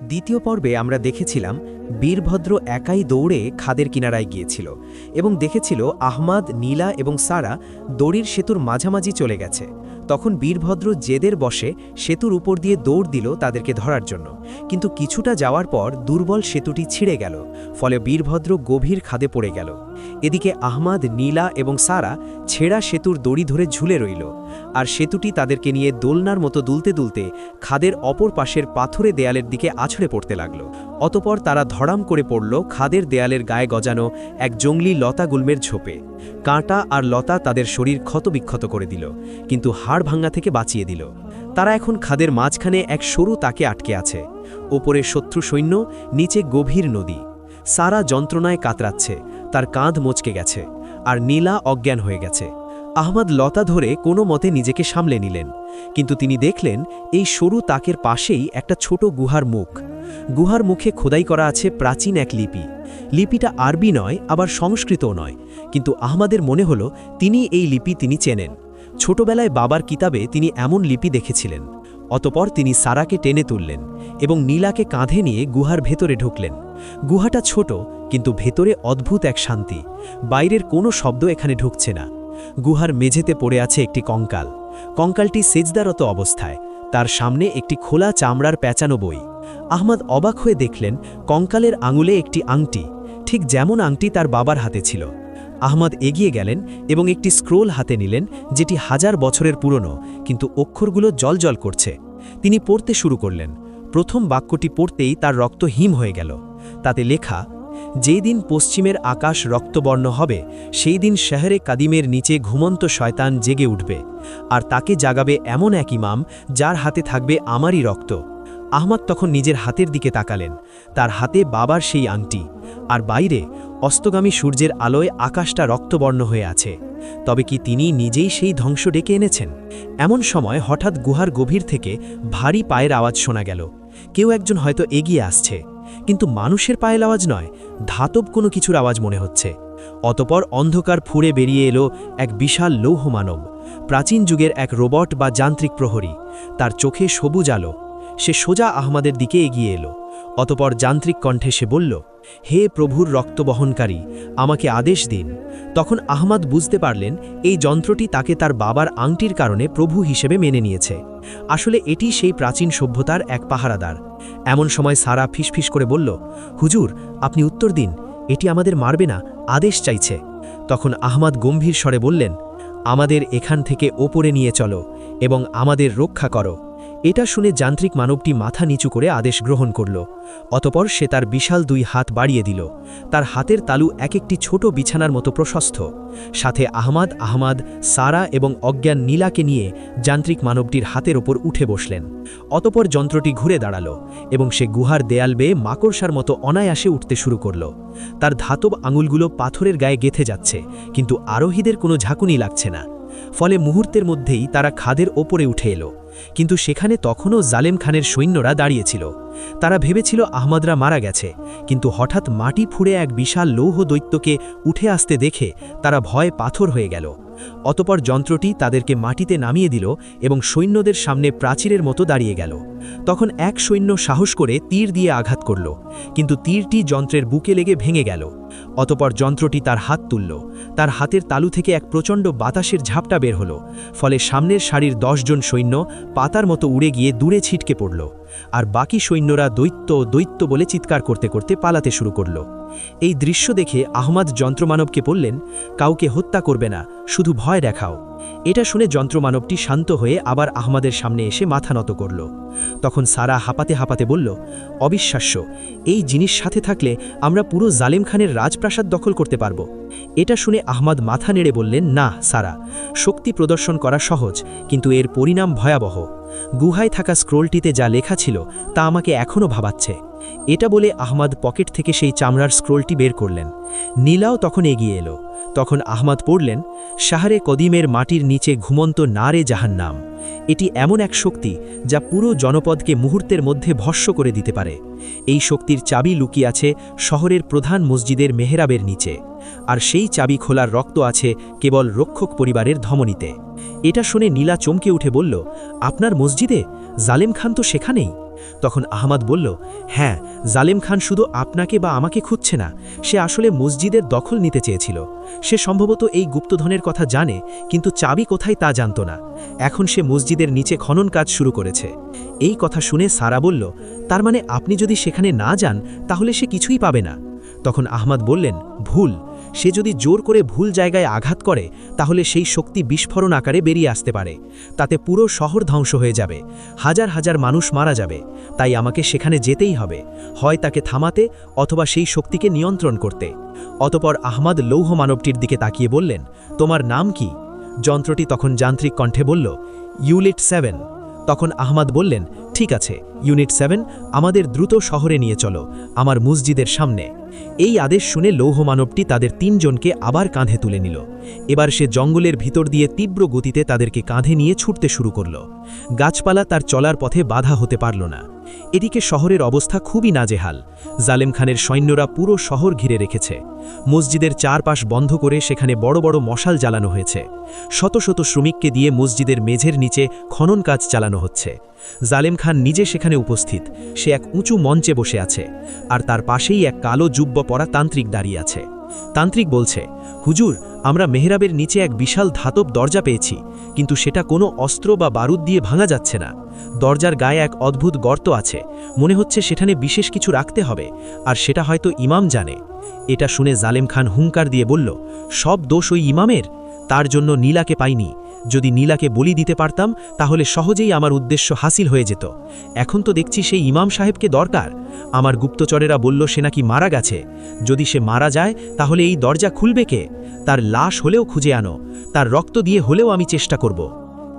দ্বিতীয় পর্বে আমরা দেখেছিলাম বীরভদ্র একাই দৌড়ে খাদের কিনারায় গিয়েছিল এবং দেখেছিল আহমাদ, নীলা এবং সারা দড়ির সেতুর মাঝামাঝি চলে গেছে। তখন বীরভদ্র জেদের বসে সেতুর উপর দিয়ে দৌড় দিল তাদেরকে ধরার জন্য, কিন্তু কিছুটা যাওয়ার পর দুর্বল সেতুটি ছিঁড়ে গেল, ফলে বীরভদ্র গভীর খাদে পড়ে গেল। এদিকে আহমাদ, নীলা এবং সারা ছেঁড়া সেতুর দড়ি ধরে ঝুলে রইল, আর সেতুটি তাদেরকে নিয়ে দোলনার মতো দুলতে দুলতে খাদের অপর পাশের পাথুরে দেয়ালের দিকে আছড়ে পড়তে লাগল। অতপর তারা ধড়াম করে পড়ল খাদের দেয়ালের গায়ে গজানো এক জঙ্গলি লতাগুল্মের ঝোপে। কাঁটা আর লতা তাদের শরীর ক্ষতবিক্ষত করে দিল, কিন্তু হাড় ভাঙা থেকে বাঁচিয়ে দিল। তারা এখন খাদের মাঝখানে এক সরু তাকে আটকে আছে। ওপরে শত্রু সৈন্য, নিচে গভীর নদী। সারা যন্ত্রণায় কাতরাচ্ছে, তার কাঁধ মচকে গেছে, আর নীলা অজ্ঞান হয়ে গেছে। আহমাদ লতা ধরে কোনো মতে নিজেকে সামলে নিলেন, কিন্তু তিনি দেখলেন এই সরু তাকের পাশেই একটা ছোট গুহার মুখ। গুহার মুখে খোদাই করা আছে প্রাচীন এক লিপি। লিপিটা আরবি নয়, আবার সংস্কৃতও নয়, কিন্তু আহমাদের মনে হলো এই লিপি তিনি চেনেন। ছোটবেলায় বাবার কিতাবে তিনি এমন লিপি দেখেছিলেন। অতপর তিনি সারাকে টেনে তুললেন এবং নীলাকে কাঁধে নিয়ে গুহার ভেতরে ঢুকলেন। গুহাটা ছোট, কিন্তু ভেতরে অদ্ভুত এক শান্তি। বাইরের কোনো শব্দ এখানে ঢুকছে না। গুহার মেঝেতে পড়ে আছে একটি কঙ্কাল। কঙ্কালটি সেজদারত অবস্থায়, তার সামনে একটি খোলা চামড়ার পেঁচানো বই। আহমাদ অবাক হয়ে দেখলেন কঙ্কালের আঙুলে একটি আংটি, ঠিক যেমন আংটি তার বাবার হাতে ছিল। আহমাদ এগিয়ে গেলেন এবং একটি স্ক্রোল হাতে নিলেন, যেটি 1000 বছরের পুরনো, কিন্তু অক্ষরগুলো জ্বলজ্বল করছে। তিনি পড়তে শুরু করলেন। প্রথম বাক্যটি পড়তেই তার রক্ত হিম হয়ে গেল। তাতে লেখা, যেই দিন পশ্চিমের আকাশ রক্তবর্ণ হবে, সেই দিন শহরে কাদিমের নিচে ঘুমন্ত শয়তান জেগে উঠবে, আর তাকে জাগাবে এমন এক ইমাম যার হাতে থাকবে আমারই রক্ত। আহমাদ তখন নিজের হাতের দিকে তাকালেন। তার হাতে বাবার সেই আংটি, আর বাইরে অস্তগামী সূর্যের আলোয় আকাশটা রক্তবর্ণ হয়ে আছে। তবে কি তিনি নিজেই সেই ধ্বংস ডেকে এনেছেন? এমন সময় হঠাৎ গুহার গভীর থেকে ভারী পায়ের আওয়াজ শোনা গেল। কেউ একজন হয়তো এগিয়ে আসছে, কিন্তু মানুষের পায়ের আওয়াজ নয়, ধাতব কোনো কিছুর আওয়াজ মনে হচ্ছে। অতপর অন্ধকার ফুঁড়ে বেরিয়ে এলো এক বিশাল লৌহ মানব, প্রাচীন যুগের এক রোবট বা যান্ত্রিক প্রহরী। তার চোখে সবুজ আলো। সে সোজা আহমাদের দিকে এগিয়ে এলো। অতপর যান্ত্রিক কণ্ঠে সে বলল, হে প্রভুর রক্তবহনকারী, আমাকে আদেশ দিন। তখন আহমাদ বুঝতে পারলেন এই যন্ত্রটি তাকে তার বাবার আংটির কারণে প্রভু হিসেবে মেনে নিয়েছে। আসলে এটি সেই প্রাচীন সভ্যতার এক পাহারাদার। এমন সময় সারা ফিসফিস করে বলল, হুজুর, আপনি উত্তর দিন, এটি আমাদের মারবে না, আদেশ চাইছে। তখন আহমাদ গম্ভীর স্বরে বললেন, আমাদের এখান থেকে ওপরে নিয়ে চলো এবং আমাদের রক্ষা করো। এটা শুনে যান্ত্রিক মানবটি মাথা নিচু করে আদেশ গ্রহণ করল। অতপর সে তার বিশাল 2 হাত বাড়িয়ে দিল। তার হাতের তালু এক একটি ছোট বিছানার মতো প্রশস্ত। সাথে আহমাদ, সারা এবং অজ্ঞান নীলাকে নিয়ে যান্ত্রিক মানবটির হাতের ওপর উঠে বসলেন। অতপর যন্ত্রটি ঘুরে দাঁড়ালো এবং সে গুহার দেয়াল বেয়ে মাকড়সার মতো অনায়াসে উঠতে শুরু করল। তার ধাতব আঙুলগুলো পাথরের গায়ে গেঁথে যাচ্ছে, কিন্তু আরোহীদের কোনো ঝাঁকুনি লাগছে না। ফলে মুহূর্তের মধ্যেই তারা খাদের ওপরে উঠে এলো, কিন্তু সেখানে তখনও জালেম খানের সৈন্যরা দাঁড়িয়েছিল। তারা ভেবেছিল আহমাদরা মারা গেছে, কিন্তু হঠাৎ মাটি ফুঁড়ে এক বিশাল লৌহ দৈত্যকে উঠে আসতে দেখে তারা ভয়ে পাথর হয়ে গেল। অতপর যন্ত্রটি তাদেরকে মাটিতে নামিয়ে দিল এবং সৈন্যদের সামনে প্রাচীরের মতো দাঁড়িয়ে গেল। তখন এক সৈন্য সাহস করে তীর দিয়ে আঘাত করল, কিন্তু তীরটি যন্ত্রের বুকে লেগে ভেঙে গেল। অতপর যন্ত্রটি তার হাত তুলল। তার হাতের তালু থেকে এক প্রচণ্ড বাতাসের ঝাপটা বের হলো, ফলে সামনের সারির 10 জন সৈন্য পাতার মতো উড়ে গিয়ে দূরে ছিটকে পড়ল, আর বাকি সৈন্যরা দৈত্য দৈত্য বলে চিৎকার করতে করতে পালাতে শুরু করল। এই দৃশ্য দেখে আহমাদ যন্ত্রমানবকে বললেন, কাউকে হত্যা করবে না, শুধু ভয় দেখাও। এটা শুনে যন্ত্রমানবটি শান্ত হয়ে আবার আহমাদের সামনে এসে মাথা নত করল। তখন সারা হাঁপাতে হাঁপাতে বলল, অবিশ্বাস্য, এই জিনিস সাথে থাকলে আমরা পুরো জালেম খানের রাজপ্রাসাদ দখল করতে পারব। এটা শুনে আহমাদ মাথা নেড়ে বললেন, না সারা, শক্তি প্রদর্শন করা সহজ, কিন্তু এর পরিণাম ভয়াবহ। গুহায় থাকা স্ক্রোলটিতে যা লেখা ছিল তা আমাকে এখনও ভাবাচ্ছে। এটা বলে আহমাদ পকেট থেকে সেই চামড়ার স্ক্রোলটি বের করলেন। নীলাও তখন এগিয়ে এলো। তখন আহমাদ পড়লেন, শাহরে কদিমের মাটির নিচে ঘুমন্ত নারে জাহান্নাম। এটি এমন এক শক্তি যা পুরো জনপদকে মুহূর্তের মধ্যে ভস্ম করে দিতে পারে। এই শক্তির চাবি লুকিয়ে আছে শহরের প্রধান মসজিদের মেহরাবের নিচে, আর সেই চাবি খোলার রক্ত আছে কেবল রক্ষক পরিবারের ধমনীতে। এটা শুনে নীলা চমকে উঠে বলল, আপনার মসজিদে? জালেম খান তো সেখানেই। তখন আহমাদ বলল, হ্যাঁ, জালেম খান শুধু আপনাকে বা আমাকে খুঁজছে না, সে আসলে মসজিদের দখল নিতে চেয়েছিল। সে সম্ভবত এই গুপ্তধনের কথা জানে, কিন্তু চাবি কোথায় তা জানত না। এখন সে মসজিদের নিচে খনন কাজ শুরু করেছে। এই কথা শুনে সারা বলল, তার মানে আপনি যদি সেখানে না যান তাহলে সে কিছুই পাবে না। তখন আহমাদ বললেন, ভুল। সে যদি জোর করে ভুল জায়গায় আঘাত করে তাহলে সেই শক্তি বিস্ফোরণ আকারে বেরিয়ে আসতে পারে। তাতে পুরো শহর ধ্বংস হয়ে যাবে, হাজার হাজার মানুষ মারা যাবে। তাই আমাকে সেখানে যেতেই হবে, হয় তাকে থামাতে অথবা সেই শক্তিকে নিয়ন্ত্রণ করতে। অতপর আহমাদ লৌহ মানবটির দিকে তাকিয়ে বললেন, তোমার নাম কি? যন্ত্রটি তখন যান্ত্রিক কণ্ঠে বলল, ইউনিট 7। তখন আহমাদ বললেন, ঠিক আছে ইউনিট 7, আমাদের দ্রুত শহরে নিয়ে চলো, আমার মসজিদের সামনে। এই আদেশ শুনে লৌহ মানবটি তাদের 3 জনকে আবার কাঁধে তুলে নিল। এবার সে জঙ্গলের ভিতর দিয়ে তীব্র গতিতে তাদেরকে কাঁধে নিয়ে ছুটতে শুরু করল। গাছপালা তার চলার পথে বাধা হতে পারল না। এদিকে শহরের অবস্থা খুবই নাজেহাল। জালেম খানের সৈন্যরা পুরো শহর ঘিরে রেখেছে। মসজিদের চারপাশ বন্ধ করে সেখানে বড় বড় মশাল জ্বালানো হয়েছে। শত শত শ্রমিককে দিয়ে মসজিদের মেঝের নিচে খনন কাজ চালানো হচ্ছে। জালেম খান নিজে সেখানে উপস্থিত। সে এক উঁচু মঞ্চে বসে আছে, আর তার পাশেই এক কালো জুব্ব পরা তান্ত্রিক দাঁড়িয়ে আছে। তান্ত্রিক বলছে, হুজুর, আমরা মেহরাবের নিচে এক বিশাল ধাতব দরজা পেয়েছি, কিন্তু সেটা কোনো অস্ত্র বা বারুদ দিয়ে ভাঙা যাচ্ছে না। দরজার গায়ে এক অদ্ভুত গর্ত আছে, মনে হচ্ছে সেখানে বিশেষ কিছু রাখতে হবে, আর সেটা হয়তো ইমাম জানে। এটা শুনে জালেম খান হুঙ্কার দিয়ে বলল, সব দোষ ওই ইমামের। তার জন্য নীলাকে পাইনি। যদি নীলাকে বলি দিতে পারতাম তাহলে সহজেই আমার উদ্দেশ্য হাসিল হয়ে যেত। এখন তো দেখছি সেই ইমাম সাহেবকে দরকার। আমার গুপ্তচরেরা বলল সে নাকি মারা গেছে। যদি সে মারা যায় তাহলে এই দরজা খুলবে কে? তার লাশ হলেও খুঁজে আনো, তার রক্ত দিয়ে হলেও আমি চেষ্টা করব।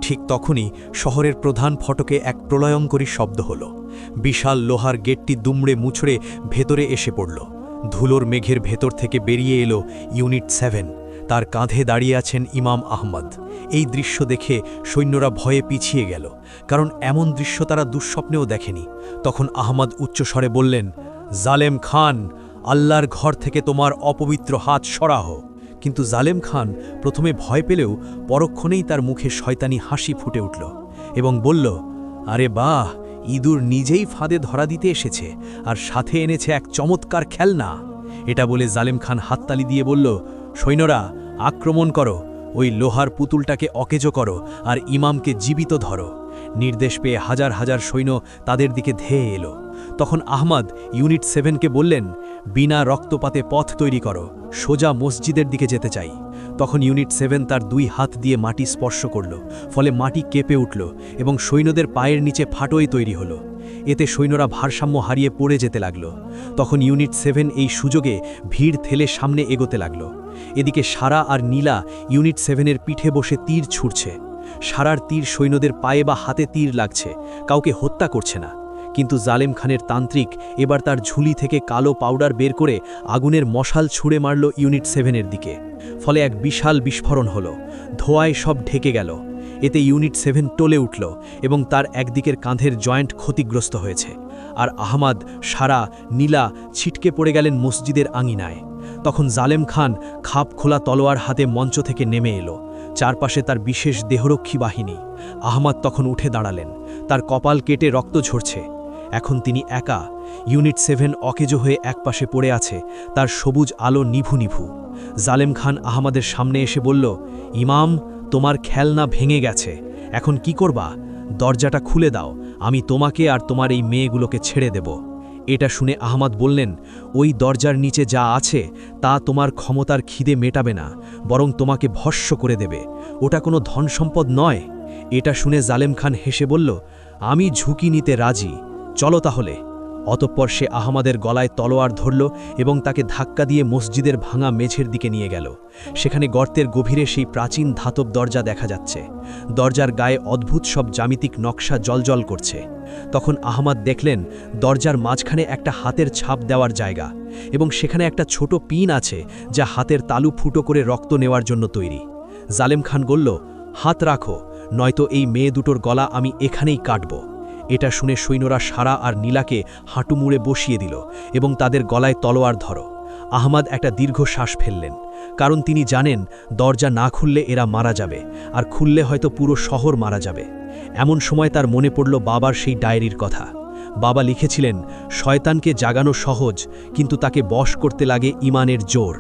ঠিক তখনই শহরের প্রধান ফটকে এক প্রলয়ঙ্করী শব্দ হল। বিশাল লোহার গেটটি দুমড়ে মুছড়ে ভেতরে এসে পড়ল। ধুলোর মেঘের ভেতর থেকে বেরিয়ে এলো ইউনিট 7। তার কাঁধে দাঁড়িয়ে আছেন ইমাম আহমদ। এই দৃশ্য দেখে সৈন্যরা ভয়ে পিছিয়ে গেল, কারণ এমন দৃশ্য তারা দুঃস্বপ্নেও দেখেনি। তখন আহমদ উচ্চস্বরে বললেন, জালেম খান, আল্লাহর ঘর থেকে তোমার অপবিত্র হাত সরাহ। কিন্তু জালেম খান প্রথমে ভয় পেলেও পরক্ষণেই তার মুখে শয়তানি হাসি ফুটে উঠল এবং বলল, আরে বাহ, ইঁদুর নিজেই ফাঁদে ধরা দিতে এসেছে, আর সাথে এনেছে এক চমৎকার খেলনা। এটা বলে জালেম খান হাততালি দিয়ে বলল, সৈন্যরা, আক্রমণ করো, ওই লোহার পুতুলটাকে অকেজো করো আর ইমামকে জীবিত ধরো। নির্দেশ পেয়ে হাজার হাজার সৈন্য তাদের দিকে ধেয়ে এলো। তখন আহমদ ইউনিট 7কে বললেন, বিনা রক্তপাতে পথ তৈরি করো, সোজা মসজিদের দিকে যেতে চাই। তখন ইউনিট 7 তার 2 হাত দিয়ে মাটি স্পর্শ করল, ফলে মাটি কেঁপে উঠল এবং সৈন্যদের পায়ের নিচে ফাটই তৈরি হলো। এতে সৈন্যরা ভারসাম্য হারিয়ে পড়ে যেতে লাগল। তখন ইউনিট 7 এই সুযোগে ভিড় ঠেলে সামনে এগোতে লাগল। এদিকে সারা আর নীলা ইউনিট 7-এর পিঠে বসে তীর ছুঁড়ছে। সারার তীর সৈন্যদের পায়ে বা হাতে তীর লাগছে, কাউকে হত্যা করছে না। কিন্তু জালেম খানের তান্ত্রিক এবার তার ঝুলি থেকে কালো পাউডার বের করে আগুনের মশাল ছুঁড়ে মারল ইউনিট 7-এর দিকে। ফলে এক বিশাল বিস্ফোরণ হলো, ধোঁয়ায় সব ঢেকে গেল। এতে ইউনিট 7 টলে উঠল এবং তার একদিকের কাঁধের জয়েন্ট ক্ষতিগ্রস্ত হয়েছে। আর আহমদ, সারা, নীলা ছিটকে পড়ে গেলেন মসজিদের আঙিনায়। তখন জালেম খান খাপ খোলা তলোয়ার হাতে মঞ্চ থেকে নেমে এলো। চারপাশে তার বিশেষ দেহরক্ষী বাহিনী। আহমদ তখন উঠে দাঁড়ালেন, তার কপাল কেটে রক্ত ঝরছে। এখন তিনি একা। ইউনিট 7 অকেজো হয়ে একপাশে পড়ে আছে, তার সবুজ আলো নিভু নিভু। জালেম খান আহমদের সামনে এসে বলল, ইমাম, তোমার খেলনা ভেঙে গেছে, এখন কি করবা? দরজাটা খুলে দাও, আমি তোমাকে আর তোমার এই মেয়েগুলোকে ছেড়ে দেব। এটা শুনে আহমদ বললেন, ওই দরজার নিচে যা আছে তা তোমার ক্ষমতার খিদে মেটাবে না, বরং তোমাকে ভস্য করে দেবে। ওটা কোনো ধনসম্পদ নয়। এটা শুনে জালেম খান হেসে বলল, আমি ঝুঁকি নিতে রাজি, চলো তাহলে। অতঃপর সে আহমদের গলায় তলোয়ার ধরল এবং তাকে ধাক্কা দিয়ে মসজিদের ভাঙা মেঝের দিকে নিয়ে গেল। সেখানে গর্তের গভীরে সেই প্রাচীন ধাতব দরজা দেখা যাচ্ছে। দরজার গায়ে অদ্ভুত সব জ্যামিতিক নকশা জলজল করছে। তখন আহমদ দেখলেন দরজার মাঝখানে একটা হাতের ছাপ দেওয়ার জায়গা, এবং সেখানে একটা ছোট পিন আছে যা হাতের তালু ফুটো করে রক্ত নেওয়ার জন্য তৈরি। জালেম খান বলল, হাত রাখো, নয়তো এই মেয়ে দুটোর গলা আমি এখানেই কাটব। এটা শুনে সৈন্যরা সারা আর নীলাকে হাঁটু মুড়ে বসিয়ে দিল এবং তাদের গলায় তলোয়ার ধরো। আহমদ একটা দীর্ঘ শ্বাস ফেললেন, কারণ তিনি জানেন দরজা না খুললে এরা মারা যাবে, আর খুললে হয়তো পুরো শহর মারা যাবে। এমন সময় তার মনে পড়ল বাবার সেই ডায়েরির কথা। বাবা লিখেছিলেন, শয়তানকে জাগানো সহজ, কিন্তু তাকে বশ করতে লাগে ঈমানের জোর।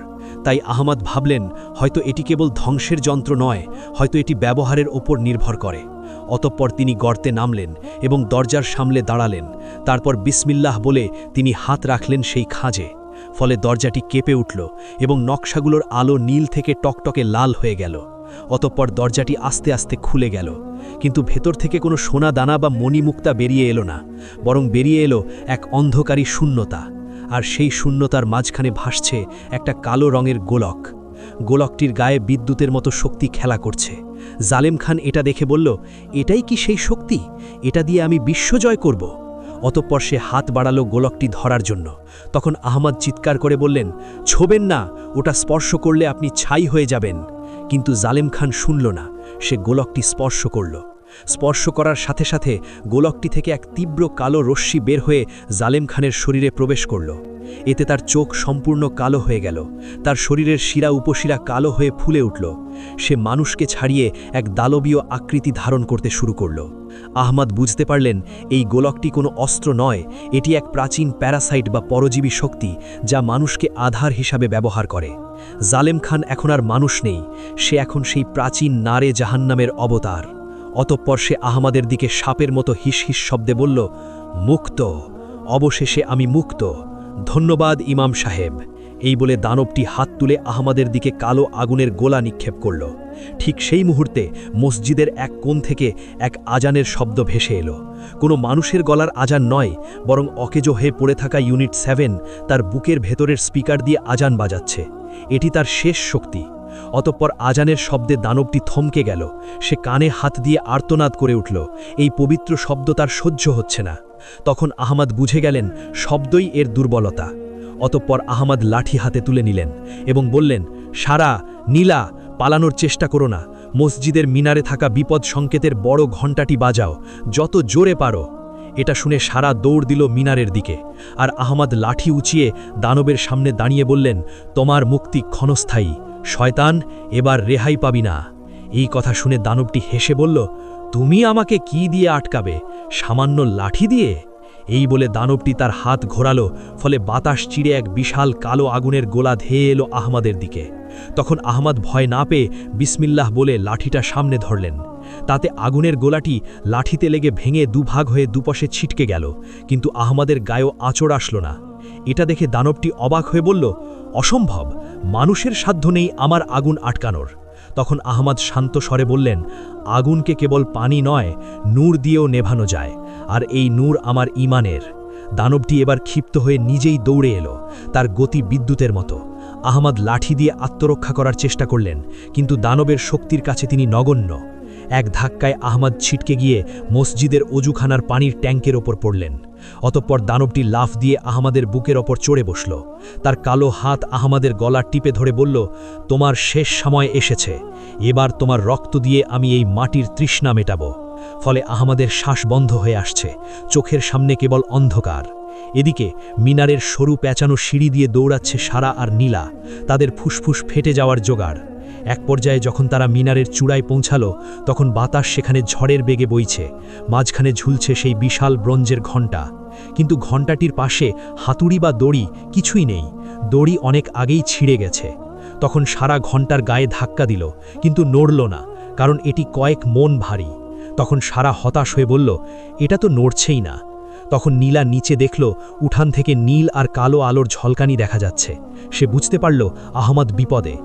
তাই আহমদ ভাবলেন, হয়তো এটি কেবল ধ্বংসের যন্ত্র নয়, হয়তো এটি ব্যবহারের ওপর নির্ভর করে। অতঃপর তিনি গর্তে নামলেন এবং দরজার সামনে দাঁড়ালেন। তারপর বিসমিল্লাহ বলে তিনি হাত রাখলেন সেই খাঁজে। ফলে দরজাটি কেঁপে উঠল এবং নকশাগুলোর আলো নীল থেকে টকটকে লাল হয়ে গেল। অতঃপর দরজাটি আস্তে আস্তে খুলে গেল, কিন্তু ভেতর থেকে কোনো সোনা দানা বা মণিমুক্তা বেরিয়ে এলো না, বরং বেরিয়ে এলো এক অন্ধকারী শূন্যতা। আর সেই শূন্যতার মাঝখানে ভাসছে একটা কালো রঙের গোলক। গোলকটির গায়ে বিদ্যুতের মতো শক্তি খেলা করছে। জালেম খান এটা দেখে বলল, এটাই কি সেই শক্তি? এটা দিয়ে আমি বিশ্বজয় করব। অতঃপর সে হাত বাড়ালো গোলকটি ধরার জন্য। তখন আহমদ চিৎকার করে বললেন, ছোবেন না, ওটা স্পর্শ করলে আপনি ছাই হয়ে যাবেন। কিন্তু জালেম খান শুনল না। সে গোলকটি স্পর্শ করল। স্পর্শ করার সাথে সাথে গোলকটি থেকে এক তীব্র কালো রশ্মি বের হয়ে জালেম খানের শরীরে প্রবেশ করল। এতে তার চোখ সম্পূর্ণ কালো হয়ে গেল। তার শরীরের শিরা উপশিরা কালো হয়ে ফুলে উঠল। সে মানুষকে ছাড়িয়ে এক দানবীয় আকৃতি ধারণ করতে শুরু করল। আহমদ বুঝতে পারলেন, এই গোলকটি কোনো অস্ত্র নয়, এটি এক প্রাচীন প্যারাসাইট বা পরজীবী শক্তি, যা মানুষকে আধার হিসাবে ব্যবহার করে। জালেম খান এখন আর মানুষ নেই, সে এখন সেই প্রাচীন নারে জাহান্নামের অবতার। অতঃপর সে আহমদের দিকে সাপের মতো হিস হিস শব্দে বলল, মুক্ত, অবশেষে আমি মুক্ত, ধন্যবাদ ইমাম সাহেব। এই বলে দানবটি হাত তুলে আহমদের দিকে কালো আগুনের গোলা নিক্ষেপ করল। ঠিক সেই মুহূর্তে মসজিদের এক কোণ থেকে এক আজানের শব্দ ভেসে এলো। কোনো মানুষের গলার আজান নয়, বরং অকেজো হয়ে পড়ে থাকা ইউনিট 7 তার বুকের ভেতরের স্পিকার দিয়ে আজান বাজাচ্ছে। এটি তার শেষ শক্তি। অতঃপর আজানের শব্দে দানবটি থমকে গেল। সে কানে হাত দিয়ে আর্তনাদ করে উঠল। এই পবিত্র শব্দ তার সহ্য হচ্ছে না। তখন আহমদ বুঝে গেলেন, শব্দই এর দুর্বলতা। অতঃপর আহমদ লাঠি হাতে তুলে নিলেন এবং বললেন, সারা, নীলা, পালানোর চেষ্টা করো না। মসজিদের মিনারে থাকা বিপদ সংকেতের বড় ঘণ্টাটি বাজাও, যত জোরে পারো। এটা শুনে সারা দৌড় দিল মিনারের দিকে। আর আহমদ লাঠি উঁচিয়ে দানবের সামনে দাঁড়িয়ে বললেন, তোমার মুক্তি ক্ষণস্থায়ী, শয়তান, এবার রেহাই পাবি না। এই কথা শুনে দানবটি হেসে বলল, তুমি আমাকে কি দিয়ে আটকাবে? সামান্য লাঠি দিয়ে? এই বলে দানবটি তার হাত ঘোরালো। ফলে বাতাস চিরে এক বিশাল কালো আগুনের গোলা ধেয়ে এলো আহমদের দিকে। তখন আহমদ ভয় না পেয়ে বিসমিল্লাহ বলে লাঠিটা সামনে ধরলেন। তাতে আগুনের গোলাটি লাঠিতে লেগে ভেঙে দুভাগ হয়ে দুপাশে ছিটকে গেল, কিন্তু আহমদের গায়েও আঁচড় আসলো না। এটা দেখে দানবটি অবাক হয়ে বলল, অসম্ভব, মানুষের সাধ্য নেই আমার আগুন আটকানোর। তখন আহমদ শান্ত স্বরে বললেন, আগুনকে কেবল পানি নয়, নূর দিয়েও নেভানো যায়, আর এই নূর আমার ঈমানের। দানবটি এবার ক্ষিপ্ত হয়ে নিজেই দৌড়ে এলো, তার গতি বিদ্যুতের মতো। আহমদ লাঠি দিয়ে আত্মরক্ষা করার চেষ্টা করলেন, কিন্তু দানবের শক্তির কাছে তিনি নগণ্য। এক ধাক্কায় আহমদ ছিটকে গিয়ে মসজিদের অজুখানার পানির ট্যাঙ্কের ওপর পড়লেন। অতঃপর দানবটি লাফ দিয়ে আহমদের বুকের ওপর চড়ে বসল। তার কালো হাত আহমদের গলা টিপে ধরে বলল, তোমার শেষ সময় এসেছে, এবার তোমার রক্ত দিয়ে আমি এই মাটির তৃষ্ণা মেটাব। ফলে আহমদের শ্বাস বন্ধ হয়ে আসছে, চোখের সামনে কেবল অন্ধকার। এদিকে মিনারের সরু পেঁচানো সিঁড়ি দিয়ে দৌড়াচ্ছে সারা আর নীলা, তাদের ফুসফুস ফেটে যাওয়ার জোগাড়। এক পর্যায়ে যখন তারা মিনারের চূড়ায় পৌঁছালো, তখন বাতাস সেখানে ঝড়ের বেগে বইছে। মাঝখানে ঝুলছে সেই বিশাল ব্রোঞ্জের ঘণ্টা, কিন্তু ঘণ্টাটির পাশে হাতুড়ি বা দড়ি কিছুই নেই। দড়ি অনেক আগেই ছিঁড়ে গেছে। তখন সারা ঘণ্টার গায়ে ধাক্কা দিল, কিন্তু নড়ল না, কারণ এটি কয়েক মন ভারী। তখন সারা হতাশ হয়ে বলল, এটা তো নড়ছেই না। তখন নীলা নিচে দেখল, উঠান থেকে নীল আর কালো আলোর ঝলকানি দেখা যাচ্ছে। সে বুঝতে পারল আহমদ বিপদে।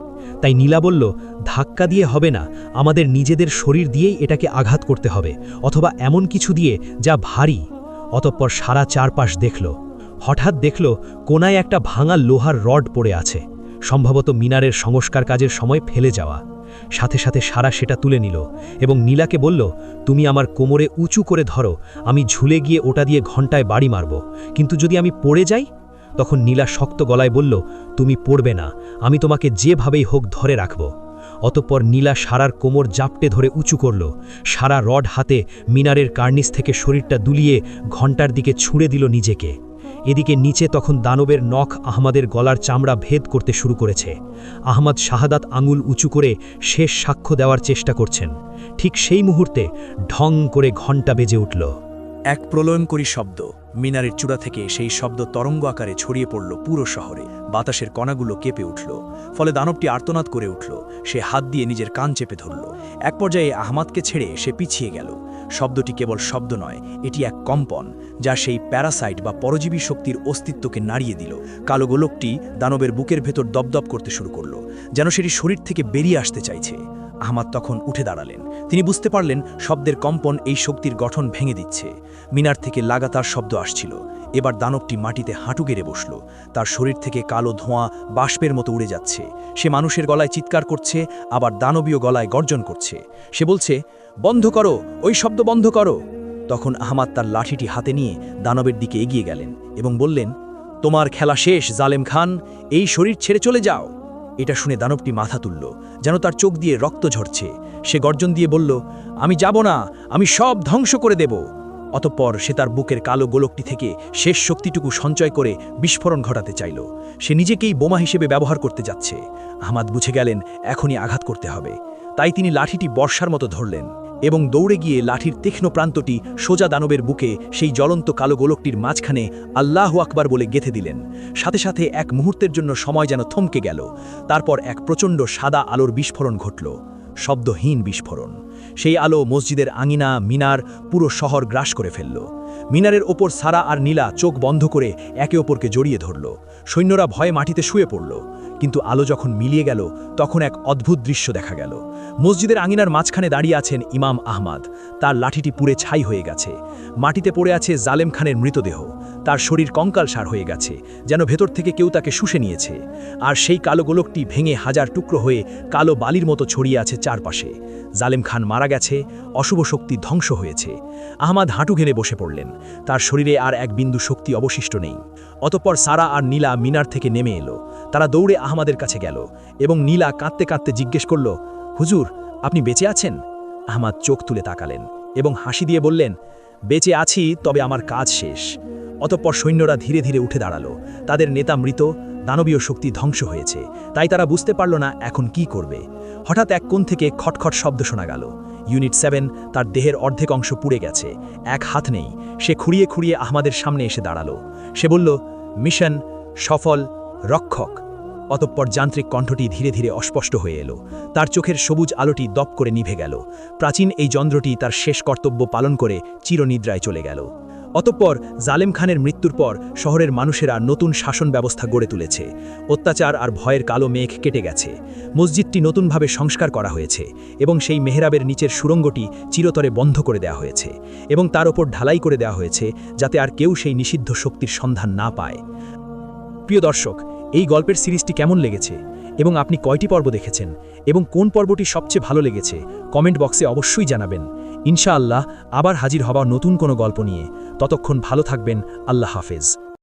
তাই নীলা বলল, ধাক্কা দিয়ে হবে না, আমাদের নিজেদের শরীর দিয়েই এটাকে আঘাত করতে হবে, অথবা এমন কিছু দিয়ে যা ভারী। অতঃপর সারা চারপাশ দেখল। হঠাৎ দেখল কোনায় একটা ভাঙা লোহার রড পড়ে আছে, সম্ভবত মিনারের সংস্কার কাজের সময় ফেলে যাওয়া। সাথে সাথে সারা সেটা তুলে নিল এবং নীলাকে বলল, তুমি আমার কোমরে উঁচু করে ধরো, আমি ঝুলে গিয়ে ওটা দিয়ে ঘণ্টায় বাড়ি মারব, কিন্তু যদি আমি পড়ে যাই? তখন নীলা শক্ত গলায় বলল, তুমি পড়বে না, আমি তোমাকে যেভাবেই হোক ধরে রাখব। অতঃপর নীলা সারার কোমর জাপটে ধরে উঁচু করল। সারা রড হাতে মিনারের কার্নিস থেকে শরীরটা দুলিয়ে ঘণ্টার দিকে ছুঁড়ে দিল নিজেকে। এদিকে নিচে তখন দানবের নখ আহমদের গলার চামড়া ভেদ করতে শুরু করেছে। আহমদ শাহাদাত আঙুল উঁচু করে শেষ সাক্ষ্য দেওয়ার চেষ্টা করছেন। ঠিক সেই মুহূর্তে ঢং করে ঘণ্টা বেজে উঠল। এক প্রলয়ঙ্করী শব্দ, মিনারের চূড়া থেকে সেই শব্দ তরঙ্গ আকারে ছড়িয়ে পড়ল পুরো শহরে। বাতাসের কণাগুলো কেঁপে উঠল, ফলে দানবটি আর্তনাদ করে উঠল। সে হাত দিয়ে নিজের কান চেপে ধরল। এক পর্যায়ে আহমাদকে ছেড়ে সে পিছিয়ে গেল। শব্দটি কেবল শব্দ নয়, এটি এক কম্পন, যা সেই প্যারাসাইট বা পরজীবী শক্তির অস্তিত্বকে নাড়িয়ে দিল। কালো গোলকটি দানবের বুকের ভেতর দপদপ করতে শুরু করল, যেন সেটি শরীর থেকে বেরিয়ে আসতে চাইছে। আহমাদ তখন উঠে দাঁড়ালেন। তিনি বুঝতে পারলেন শব্দের কম্পন এই শক্তির গঠন ভেঙে দিচ্ছে। মিনার থেকে লাগাতার শব্দ আসছিল। এবার দানবটি মাটিতে হাঁটু গেড়ে বসল। তার শরীর থেকে কালো ধোঁয়া বাষ্পের মতো উড়ে যাচ্ছে। সে মানুষের গলায় চিৎকার করছে, আবার দানবীয় গলায় গর্জন করছে। সে বলছে, বন্ধ করো, ওই শব্দ বন্ধ করো। তখন আহমাদ তার লাঠিটি হাতে নিয়ে দানবের দিকে এগিয়ে গেলেন এবং বললেন, তোমার খেলা শেষ জালেম খান, এই শরীর ছেড়ে চলে যাও। এটা শুনে দানবটি মাথা তুলল, যেন তার চোখ দিয়ে রক্ত ঝরছে। সে গর্জন দিয়ে বলল, আমি যাব না, আমি সব ধ্বংস করে দেব। অতঃপর সে তার বুকের কালো গোলকটি থেকে শেষ শক্তিটুকু সঞ্চয় করে বিস্ফোরণ ঘটাতে চাইল। সে নিজেকেই বোমা হিসেবে ব্যবহার করতে যাচ্ছে। আহমাদ বুঝে গেলেন এখনই আঘাত করতে হবে। তাই তিনি লাঠিটি বর্ষার মতো ধরলেন এবং দৌড়ে গিয়ে লাঠির তীক্ষ্ণ প্রান্তটি সোজা দানবের বুকে সেই জ্বলন্ত কালো গোলকটির মাঝখানে আল্লাহু আকবার বলে গেঁথে দিলেন। সাথে সাথে এক মুহূর্তের জন্য সময় যেন থমকে গেল। তারপর এক প্রচণ্ড সাদা আলোর বিস্ফোরণ ঘটল, শব্দহীন বিস্ফোরণ। সেই আলো মসজিদের আঙিনা, মিনার, পুরো শহর গ্রাস করে ফেলল। মিনারের ওপর সারা আর নীলা চোখ বন্ধ করে একে অপরকে জড়িয়ে ধরল। সৈন্যরা ভয়ে মাটিতে শুয়ে পড়ল। কিন্তু আলো যখন মিলিয়ে গেল, তখন এক অদ্ভুত দৃশ্য দেখা গেল। মসজিদের আঙিনার মাঝখানে দাঁড়িয়ে আছেন ইমাম আহমাদ। তার লাঠিটি পুড়ে ছাই হয়ে গেছে। মাটিতে পড়ে আছে জালেম খানের মৃতদেহ। তার শরীর কঙ্কালসার হয়ে গেছে, যেন ভেতর থেকে কেউ তাকে শুষে নিয়েছে। আর সেই কালো গোলকটি ভেঙে হাজার টুকরো হয়ে কালো বালির মতো ছড়িয়ে আছে চারপাশে। জালেম খান মারা গেছে, অশুভ শক্তি ধ্বংস হয়েছে। আহমাদ হাঁটু ঘেরে বসে পড়লেন। তার শরীরে আর এক বিন্দু শক্তি অবশিষ্ট নেই। অতঃপর সারা আর নীলা মিনার থেকে নেমে এলো। তারা দৌড়ে আহমাদের কাছে গেল এবং নীলা কাঁদতে কাঁদতে জিজ্ঞেস করল, হুজুর, আপনি বেঁচে আছেন? আহমাদ চোখ তুলে তাকালেন এবং হাসি দিয়ে বললেন, বেঁচে আছি, তবে আমার কাজ শেষ। অতঃপর সৈন্যরা ধীরে ধীরে উঠে দাঁড়ালো। তাদের নেতা মৃত, দানবীয় শক্তি ধ্বংস হয়েছে। তাই তারা বুঝতে পারল না এখন কি করবে। হঠাৎ এক কোণ থেকে খটখট শব্দ শোনা গেল। ইউনিট 7, তার দেহের অর্ধেক অংশ পুড়ে গেছে, এক হাত নেই। সে খুঁড়িয়ে খুঁড়িয়ে আহমাদের সামনে এসে দাঁড়ালো। সে বলল, মিশন সফল, রক্ষক। অতঃপর যান্ত্রিক কণ্ঠটি ধীরে ধীরে অস্পষ্ট হয়ে এলো। তার চোখের সবুজ আলোটি দপ করে নিভে গেল। প্রাচীন এই যন্ত্রটি তার শেষ কর্তব্য পালন করে চিরনিদ্রায় চলে গেল। অতঃপর জালেম খানের মৃত্যুর পর শহরের মানুষেরা নতুন শাসন ব্যবস্থা গড়ে তুলেছে। অত্যাচার আর ভয়ের কালো মেঘ কেটে গেছে। মসজিদটি নতুনভাবে সংস্কার করা হয়েছে এবং সেই মেহরাবের নিচের সুড়ঙ্গটি চিরতরে বন্ধ করে দেওয়া হয়েছে এবং তার ওপর ঢালাই করে দেওয়া হয়েছে, যাতে আর কেউ সেই নিষিদ্ধ শক্তির সন্ধান না পায়। প্রিয় দর্শক, এই গল্পের সিরিজটি কেমন লেগেছে এবং আপনি কয়টি পর্ব দেখেছেন এবং কোন পর্বটি সবচেয়ে ভালো লেগেছে কমেন্ট বক্সে অবশ্যই জানাবেন। ইনশাআল্লাহ আবার হাজির হওয়া নতুন কোনো গল্প নিয়ে। ততক্ষণ ভালো থাকবেন। আল্লাহ হাফেজ।